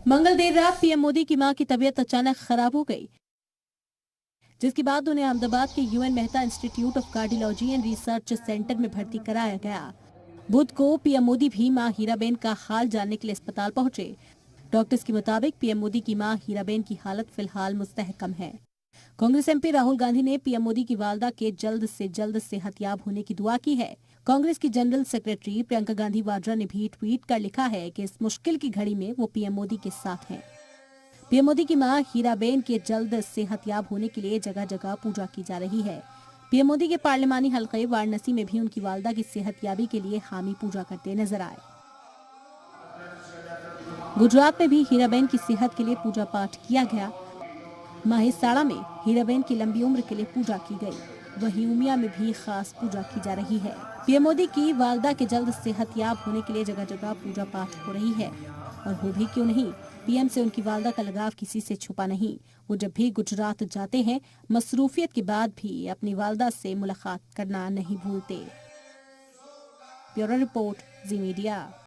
मंगल देर रात पीएम मोदी की मां की तबीयत अचानक खराब हो गई, जिसके बाद उन्हें अहमदाबाद के UN Mehta institute of cardiology and research centre में भर्ती कराया गया। बुध को पीएम मोदी भी मां हीराबेन का हाल जानने के लिए अस्पताल पहुंचे। डॉक्टर्स के मुताबिक पीएम मोदी की मां हीराबेन की हालत फिलहाल मुस्तहकम है। कांग्रेस एमपी राहुल गांधी ने पीएम मोदी की वालदा के जल्द से जल्द सेहतयाब होने की दुआ की है। कांग्रेस की जनरल सेक्रेटरी प्रियंका गांधी वाड्रा ने भी ट्वीट कर लिखा है कि इस मुश्किल की घड़ी में वो पीएम मोदी के साथ हैं। पीएम मोदी की मां हीराबेन के जल्द सेहतयाब होने के लिए जगह जगह पूजा की जा रही है। पीएम मोदी के पार्लिमानी हलके वाराणसी में भी उनकी वालदा की सेहतयाबी के लिए हामी पूजा करते नजर आए। गुजरात में भी हीराबेन की सेहत के लिए पूजा पाठ किया गया। माहेसाड़ा में हीराबेन की लंबी उम्र के लिए पूजा की गई। वहीं उमिया में भी खास पूजा की जा रही है। पीएम मोदी की वालदा के जल्द सेहतयाब होने के लिए जगह जगह पूजा पाठ हो रही है। और हो भी क्यों नहीं, पीएम से उनकी वालदा का लगाव किसी से छुपा नहीं। वो जब भी गुजरात जाते हैं, मसरूफियत के बाद भी अपनी वालदा से मुलाकात करना नहीं भूलते। ब्यूरो रिपोर्ट, जी मीडिया।